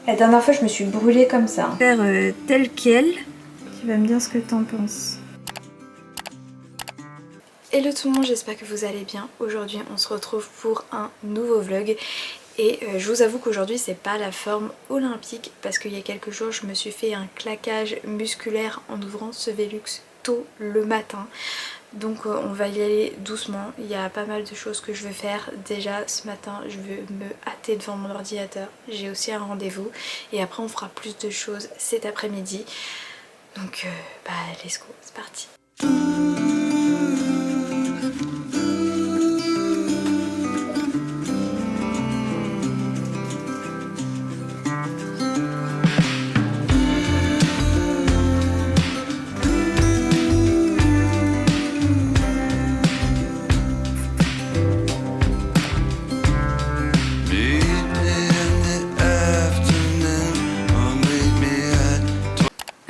La dernière fois, je me suis brûlée comme ça. Faire tel quel. Tu vas me dire ce que t'en penses. Hello tout le monde, j'espère que vous allez bien. Aujourd'hui, on se retrouve pour un nouveau vlog. Et je vous avoue qu'aujourd'hui, c'est pas la forme olympique parce qu'il y a quelques jours, je me suis fait un claquage musculaire en ouvrant ce Velux tôt le matin. Donc on va y aller doucement, il y a pas mal de choses que je veux faire. Déjà ce matin je veux me hâter devant mon ordinateur, j'ai aussi un rendez-vous et après on fera plus de choses cet après-midi. Donc bah let's go, c'est parti.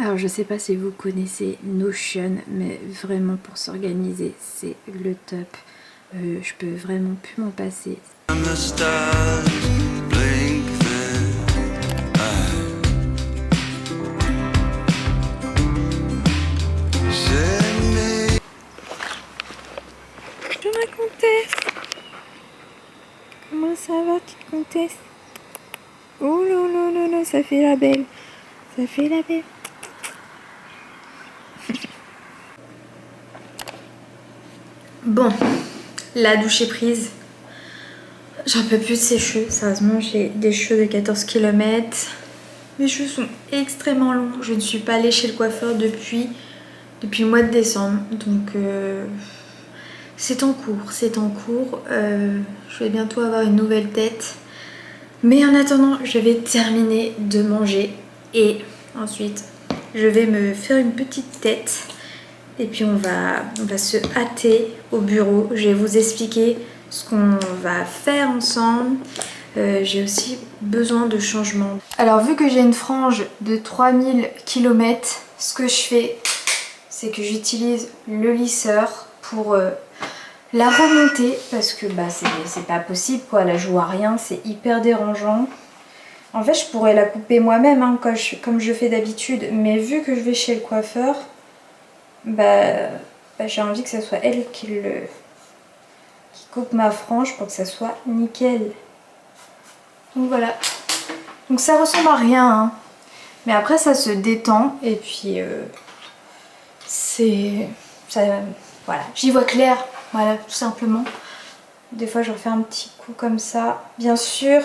Alors je sais pas si vous connaissez Notion, mais vraiment pour s'organiser c'est le top. Je peux vraiment plus m'en passer. Bonjour ma comtesse. Comment ça va petite comtesse? Oh là là là là, ça fait la belle. Ça fait la belle. Bon, la douche est prise. J'en peux plus de ces cheveux. Sérieusement, j'ai des cheveux de 14 km. Mes cheveux sont extrêmement longs. Je ne suis pas allée chez le coiffeur depuis le mois de décembre. Donc c'est en cours, c'est en cours. Je vais bientôt avoir une nouvelle tête. Mais en attendant, je vais terminer de manger. Et ensuite, je vais me faire une petite tête. Et puis on va se hâter au bureau. Je vais vous expliquer ce qu'on va faire ensemble. J'ai aussi besoin de changement. Alors vu que j'ai une frange de 3000 km, ce que je fais, c'est que j'utilise le lisseur pour la remonter. Parce que bah, c'est pas possible quoi, la joue à rien, c'est hyper dérangeant. En fait je pourrais la couper moi-même hein, comme je fais d'habitude. Mais vu que je vais chez le coiffeur, bah j'ai envie que ce soit elle qui coupe ma frange pour que ça soit nickel. Donc voilà. Donc ça ressemble à rien hein. Mais après ça se détend et puis voilà, j'y vois clair, voilà tout simplement. Des fois je refais un petit coup comme ça. Bien sûr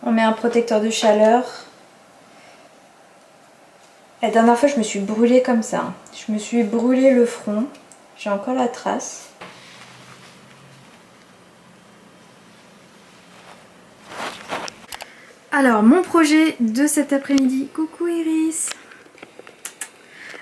on met un protecteur de chaleur. La dernière fois je me suis brûlée comme ça. Je me suis brûlé le front. J'ai encore la trace. Alors mon projet de cet après-midi. Coucou Iris.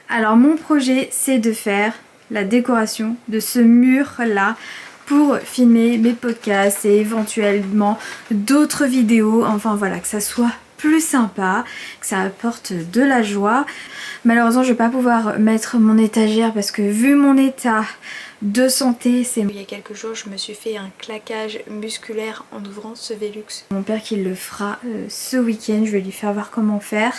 Alors mon projet c'est de faire la décoration de ce mur là pour filmer mes podcasts et éventuellement d'autres vidéos. Enfin voilà, que ça soit plus sympa, que ça apporte de la joie. Malheureusement je vais pas pouvoir mettre mon étagère parce que vu mon état de santé, il y a quelques jours je me suis fait un claquage musculaire en ouvrant ce Velux. Mon père qui le fera ce week-end, je vais lui faire voir comment faire.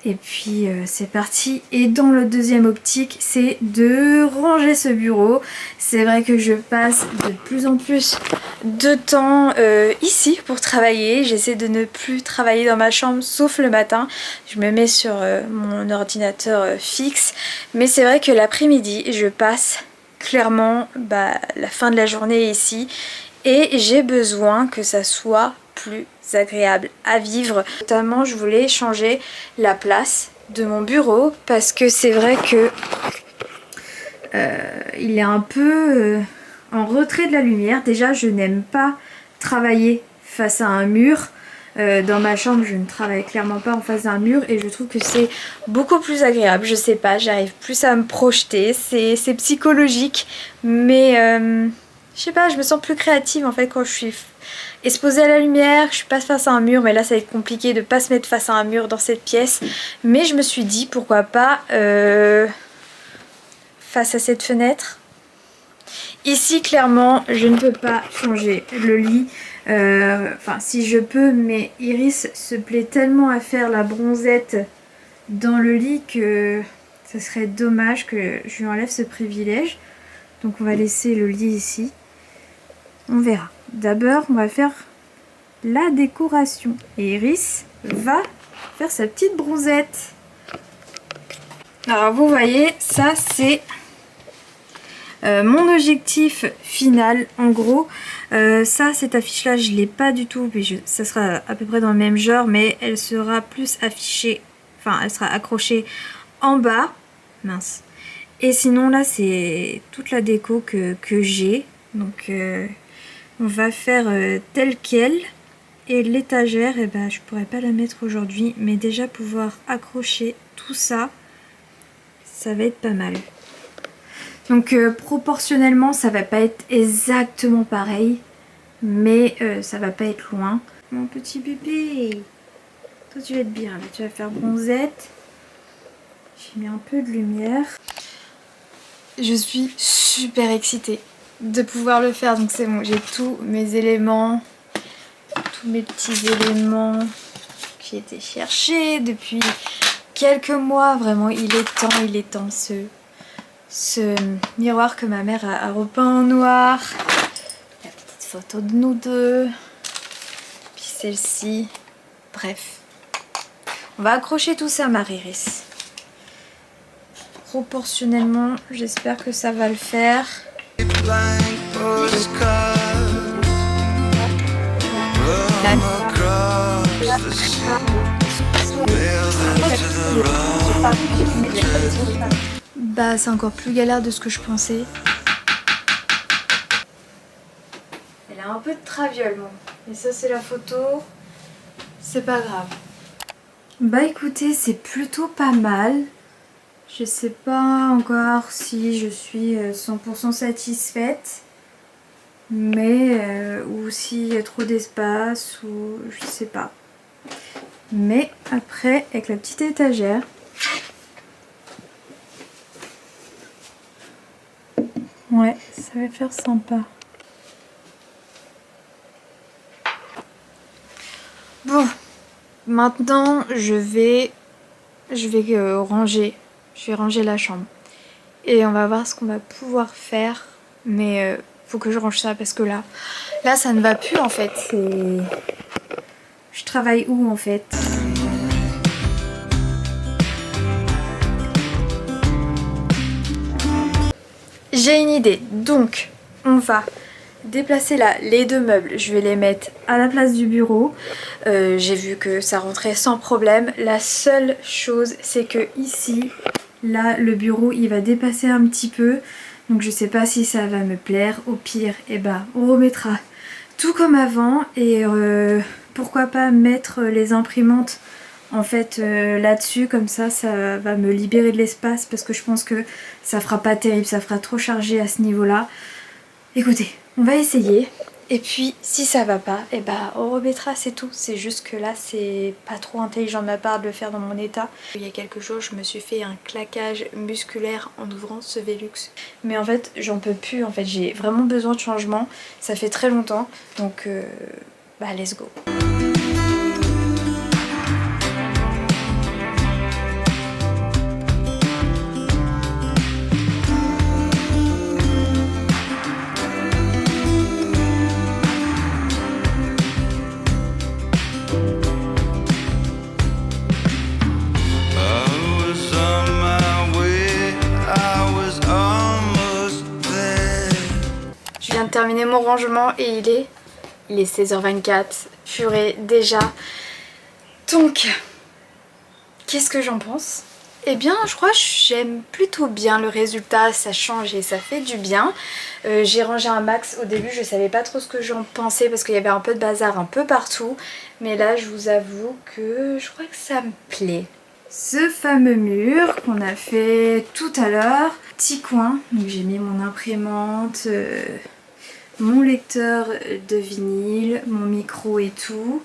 Et puis c'est parti. Et dans le deuxième optique, c'est de ranger ce bureau. C'est vrai que je passe de plus en plus de temps ici pour travailler. J'essaie de ne plus travailler dans ma chambre sauf le matin. Je me mets sur mon ordinateur fixe. Mais c'est vrai que l'après-midi, je passe clairement la fin de la journée ici. Et j'ai besoin que ça soit plus agréable à vivre. Notamment je voulais changer la place de mon bureau parce que c'est vrai que il est un peu en retrait de la lumière. Déjà je n'aime pas travailler face à un mur. Dans ma chambre je ne travaille clairement pas en face d'un mur et je trouve que c'est beaucoup plus agréable. Je sais pas, j'arrive plus à me projeter, c'est psychologique mais je sais pas, je me sens plus créative en fait quand je suis exposée à la lumière, je suis pas face à un mur, mais là ça va être compliqué de pas se mettre face à un mur dans cette pièce. Mais je me suis dit pourquoi pas face à cette fenêtre. Ici clairement je ne peux pas changer le lit. Enfin si je peux, mais Iris se plaît tellement à faire la bronzette dans le lit que ça serait dommage que je lui enlève ce privilège. Donc on va laisser le lit ici. On verra. D'abord on va faire la décoration. Et Iris va faire sa petite bronzette. Alors vous voyez, ça c'est mon objectif final en gros. Ça, cette affiche là je l'ai pas du tout, puis ça sera à peu près dans le même genre, mais elle sera plus affichée, enfin elle sera accrochée en bas, mince. Et sinon là c'est toute la déco que j'ai, donc on va faire tel quel. Et l'étagère, eh ben, je pourrais pas la mettre aujourd'hui, mais déjà pouvoir accrocher tout ça, ça va être pas mal. Donc proportionnellement ça va pas être exactement pareil, mais ça va pas être loin. Mon petit bébé, toi tu vas être bien là, tu vas faire bronzette. J'ai mis un peu de lumière. Je suis super excitée de pouvoir le faire, donc c'est bon, j'ai tous mes éléments, tous mes petits éléments que j'ai été chercher depuis quelques mois. Vraiment il est temps ce miroir que ma mère a repeint en noir, la petite photo de nous deux, puis celle-ci, bref. On va accrocher tout ça, Marie-Iris. Proportionnellement, j'espère que ça va le faire. Bah c'est encore plus galère de ce que je pensais. Elle a un peu de traviole, bon. Mais ça c'est la photo. C'est pas grave. Bah écoutez, c'est plutôt pas mal. Je sais pas encore si je suis 100% satisfaite. Mais ou s'il y a trop d'espace ou je sais pas. Mais après avec la petite étagère, ouais, ça va faire sympa. Bon, maintenant je vais ranger. Je vais ranger la chambre. Et on va voir ce qu'on va pouvoir faire. Mais faut que je range ça parce que là ça ne va plus en fait. Je travaille où en fait? J'ai une idée. Donc on va déplacer là les deux meubles. Je vais les mettre à la place du bureau. J'ai vu que ça rentrait sans problème. La seule chose c'est que ici, là le bureau il va dépasser un petit peu. Donc je sais pas si ça va me plaire. Au pire, eh ben, on remettra tout comme avant. Et pourquoi pas mettre les imprimantes en fait là-dessus. Comme ça va me libérer de l'espace. Parce que je pense que ça fera pas terrible. Ça fera trop chargé à ce niveau-là. Écoutez, on va essayer. Et puis si ça va pas, eh ben, on remettra, c'est tout. C'est juste que là c'est pas trop intelligent de ma part de le faire dans mon état. Il y a quelques jours je me suis fait un claquage musculaire en ouvrant ce Velux. Mais en fait j'en peux plus, en fait j'ai vraiment besoin de changement. Ça fait très longtemps, donc bah let's go. Je viens de terminer mon rangement et il est 16h24, purée déjà. Donc, qu'est-ce que j'en pense? Eh bien, je crois que j'aime plutôt bien le résultat, ça change et ça fait du bien. J'ai rangé un max au début, je savais pas trop ce que j'en pensais parce qu'il y avait un peu de bazar un peu partout. Mais là, je vous avoue que je crois que ça me plaît. Ce fameux mur qu'on a fait tout à l'heure, petit coin, donc j'ai mis mon imprimante, mon lecteur de vinyle, mon micro et tout.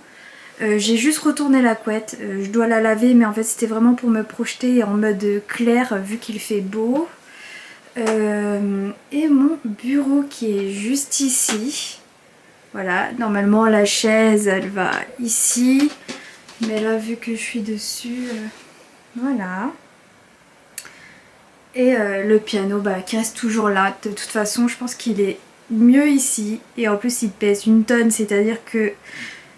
J'ai juste retourné la couette, je dois la laver mais en fait c'était vraiment pour me projeter en mode clair vu qu'il fait beau. Et mon bureau qui est juste ici. Voilà, normalement la chaise elle va ici. Mais là vu que je suis dessus, voilà. Et le piano qui reste toujours là. De toute façon je pense qu'il est mieux ici. Et en plus il pèse 1 tonne, c'est-à-dire que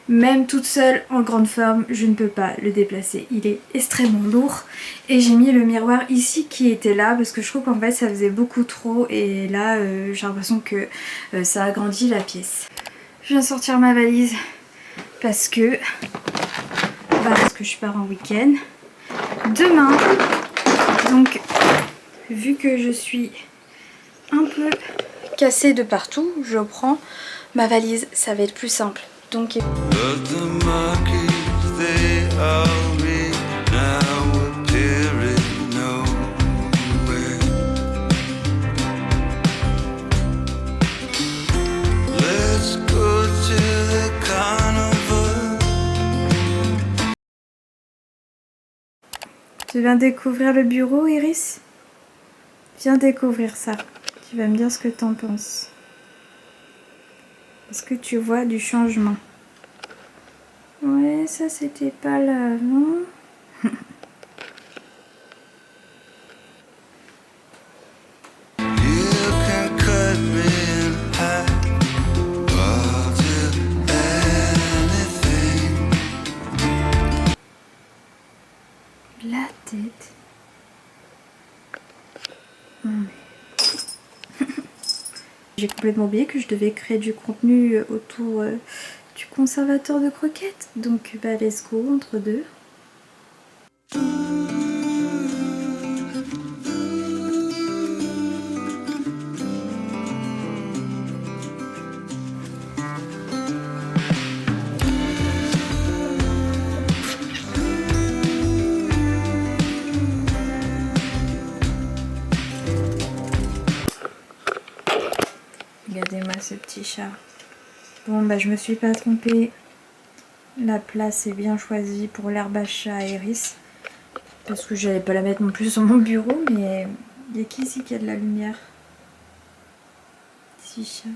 même toute seule en grande forme je ne peux pas le déplacer. Il est extrêmement lourd. Et j'ai mis le miroir ici qui était là parce que je trouve qu'en fait ça faisait beaucoup trop. Et là j'ai l'impression que ça agrandit la pièce. Je viens sortir ma valise parce que je pars en week-end demain. Donc vu que je suis un peu cassée de partout, je prends ma valise, ça va être plus simple. Donc tu viens découvrir le bureau, Iris? Viens découvrir ça. Tu vas me dire ce que t'en penses. Est-ce que tu vois du changement? Ouais, ça c'était pas là avant. La tête. J'ai complètement oublié que je devais créer du contenu autour du conservateur de croquettes. Donc let's go entre deux. Regardez-moi ce petit chat. Bon je me suis pas trompée. La place est bien choisie pour l'herbe à chat Iris. Parce que j'allais pas la mettre non plus sur mon bureau, mais il y a qui ici qui a de la lumière? Petit chat.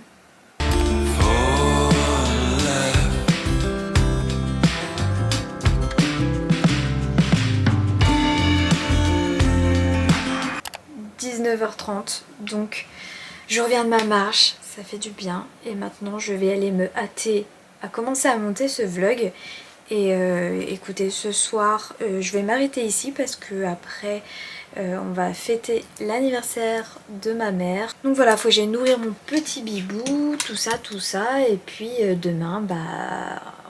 « 19h30, donc je reviens de ma marche, ça fait du bien. Et maintenant je vais aller me hâter à commencer à monter ce vlog. Et écoutez, ce soir je vais m'arrêter ici parce que après on va fêter l'anniversaire de ma mère. Donc voilà, faut que j'aille nourrir mon petit bibou, tout ça. Et puis demain,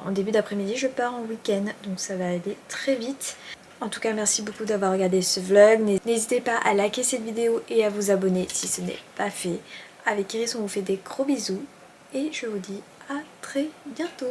en début d'après-midi, je pars en week-end. Donc ça va aller très vite. En tout cas, merci beaucoup d'avoir regardé ce vlog. N'hésitez pas à liker cette vidéo et à vous abonner si ce n'est pas fait. Avec Iris, on vous fait des gros bisous. Et je vous dis à très bientôt.